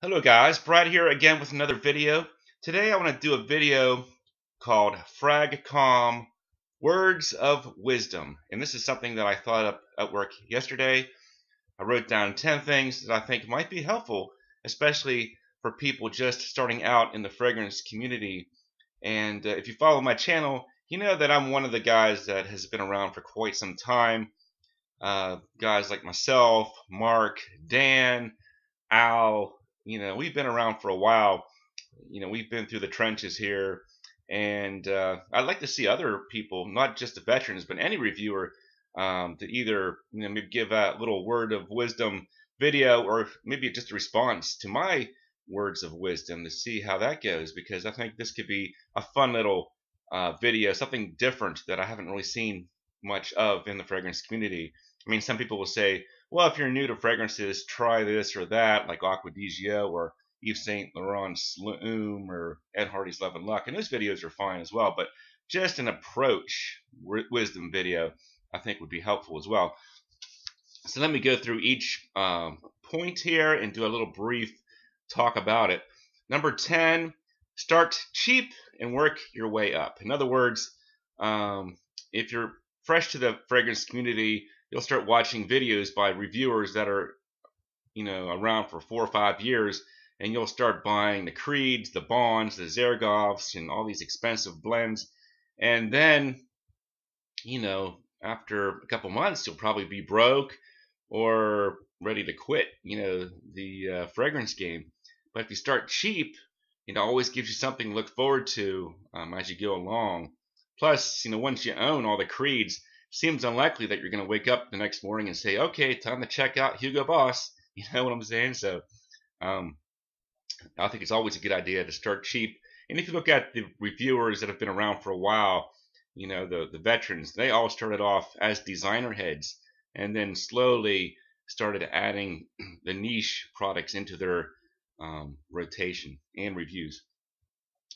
Hello guys, Brad here again with another video. Today I want to do a video called FragComm Words of Wisdom. And this is something that I thought up at work yesterday. I wrote down 10 things that I think might be helpful, especially for people just starting out in the fragrance community. And if you follow my channel, you know that I'm one of the guys that has been around for quite some time. Guys like myself, Mark, Dan, Al, we've been around for a while. We've been through the trenches here, and I'd like to see other people, not just the veterans, but any reviewer, to either maybe give a little word of wisdom video, or maybe just a response to my words of wisdom to see how that goes. Because I think this could be a fun little video, something different that I haven't really seen much of in the fragrance community. I mean, some people will say, well, if you're new to fragrances, try this or that, like Acqua di Gio or Yves Saint Laurent's L'Homme or Ed Hardy's Love and Luck. And those videos are fine as well, but just an approach wisdom video I think would be helpful as well. So let me go through each point here and do a little brief talk about it. Number 10, start cheap and work your way up. In other words, if you're fresh to the fragrance community, you'll start watching videos by reviewers that are, around for 4 or 5 years, and you'll start buying the Creeds, the Bonds, the Zergoffs, and all these expensive blends. And then, after a couple months, you'll probably be broke or ready to quit, the fragrance game. But if you start cheap, it always gives you something to look forward to as you go along. Plus, once you own all the Creeds, seems unlikely that you're going to wake up the next morning and say, okay, time to check out Hugo Boss. You know what I'm saying? So I think it's always a good idea to start cheap. And if you look at the reviewers that have been around for a while, the veterans, they all started off as designer heads and then slowly started adding the niche products into their rotation and reviews.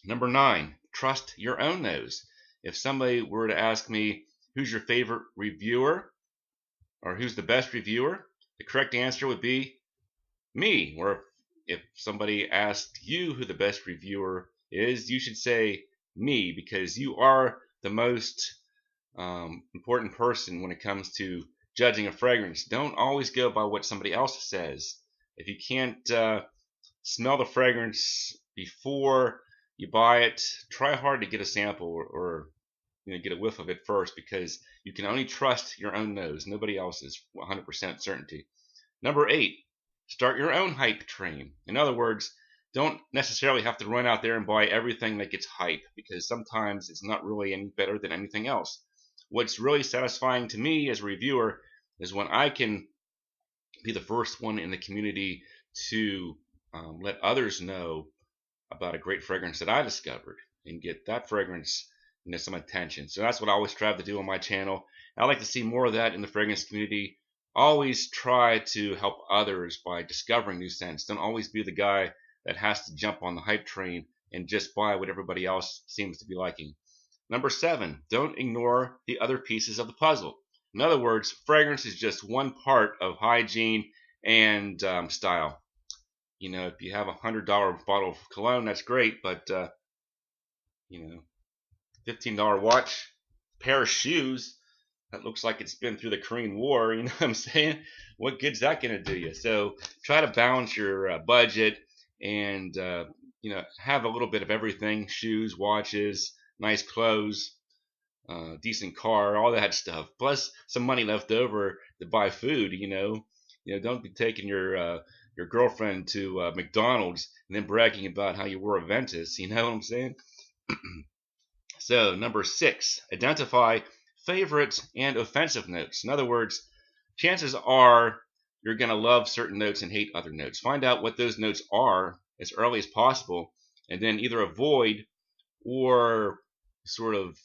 Number 9, trust your own nose. If somebody were to ask me, who's your favorite reviewer, or who's the best reviewer, the correct answer would be me. Or if somebody asked you who the best reviewer is, you should say me, because you are the most important person when it comes to judging a fragrance. Don't always go by what somebody else says. If you can't smell the fragrance before you buy it, try hard to get a sample or get a whiff of it first, because you can only trust your own nose, nobody else's 100% certainty. Number 8, start your own hype train. In other words, don't necessarily have to run out there and buy everything that gets hype, because sometimes it's not really any better than anything else. What's really satisfying to me as a reviewer is when I can be the first one in the community to let others know about a great fragrance that I discovered and get that fragrance some attention. So that's what I always strive to do on my channel. I like to see more of that in the fragrance community. Always try to help others by discovering new scents. Don't always be the guy that has to jump on the hype train and just buy what everybody else seems to be liking. Number 7, don't ignore the other pieces of the puzzle. In other words, fragrance is just one part of hygiene and style. If you have a $100 bottle of cologne, that's great, but $15 watch, pair of shoes that looks like it's been through the Korean War, you know what I'm saying? What good's that going to do you? So try to balance your budget and have a little bit of everything: shoes, watches, nice clothes, decent car, all that stuff, plus some money left over to buy food. Don't be taking your girlfriend to McDonald's and then bragging about how you wore a Ventus. You know what I'm saying? So number 6, identify favorite and offensive notes. In other words, chances are you're going to love certain notes and hate other notes. Find out what those notes are as early as possible, and then either avoid or sort of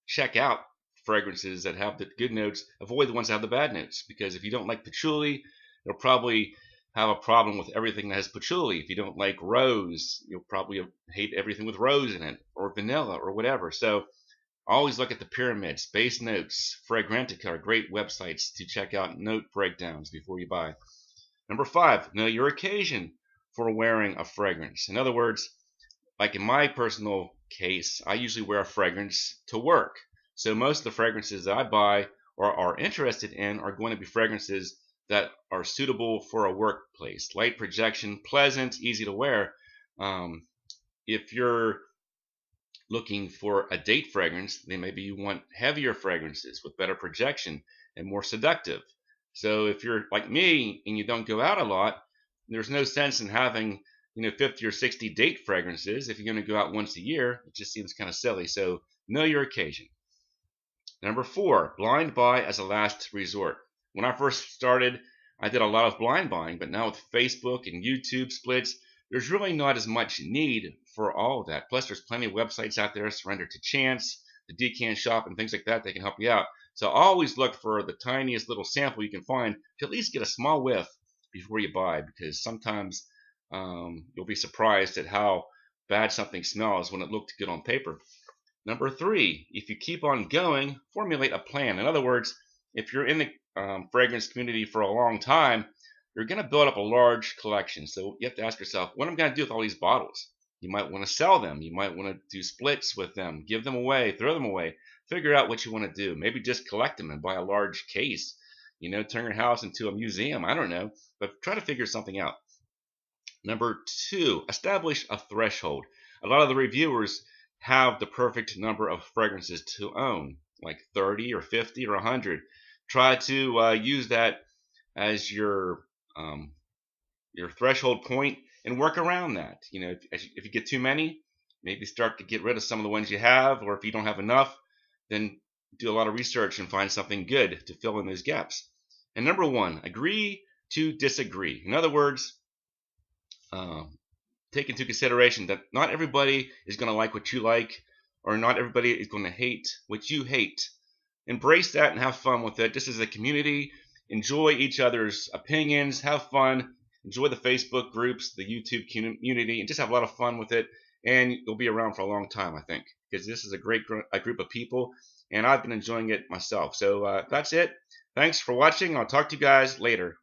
check out fragrances that have the good notes. Avoid the ones that have the bad notes, because if you don't like patchouli, you'll probably have a problem with everything that has patchouli. If you don't like rose, you'll probably hate everything with rose in it, or vanilla, or whatever. So always look at the pyramids. Base Notes, Fragrantica are great websites to check out note breakdowns before you buy. Number 5, know your occasion. for wearing a fragrance. In other words, like in my personal case, I usually wear a fragrance to work. So most of the fragrances that I buy or are interested in are going to be fragrances that are suitable for a workplace. Light projection, pleasant, easy to wear. If you're looking for a date fragrance, then maybe you want heavier fragrances with better projection and more seductive. So if you're like me and you don't go out a lot, there's no sense in having 50 or 60 date fragrances if you're going to go out once a year. It just seems kind of silly. So know your occasion. Number 4, blind buy as a last resort. When I first started, I did a lot of blind buying, but now with Facebook and YouTube splits, there's really not as much need for all of that. Plus, there's plenty of websites out there, Surrender to Chance, the Decant Shop, and things like that. They can help you out. So always look for the tiniest little sample you can find to at least get a small whiff before you buy, because sometimes you'll be surprised at how bad something smells when it looked good on paper. Number 3, if you keep on going, formulate a plan. In other words, if you're in the fragrance community for a long time, you're going to build up a large collection. So you have to ask yourself, what am I going to do with all these bottles? You might want to sell them. You might want to do splits with them, give them away, throw them away. Figure out what you want to do. Maybe just collect them and buy a large case. Turn your house into a museum. I don't know. But try to figure something out. Number 2, establish a threshold. A lot of the reviewers have the perfect number of fragrances to own, like 30 or 50 or 100. Try to use that as your threshold point and work around that. If you get too many, maybe start to get rid of some of the ones you have, or if you don't have enough, then do a lot of research and find something good to fill in those gaps. And number 1, agree to disagree. In other words, take into consideration that not everybody is going to like what you like, or not everybody is going to hate what you hate. Embrace that and have fun with it. This is a community. Enjoy each other's opinions. Have fun. Enjoy the Facebook groups, the YouTube community, and just have a lot of fun with it. And you'll be around for a long time, I think, because this is a great group of people, and I've been enjoying it myself. So that's it. Thanks for watching. I'll talk to you guys later.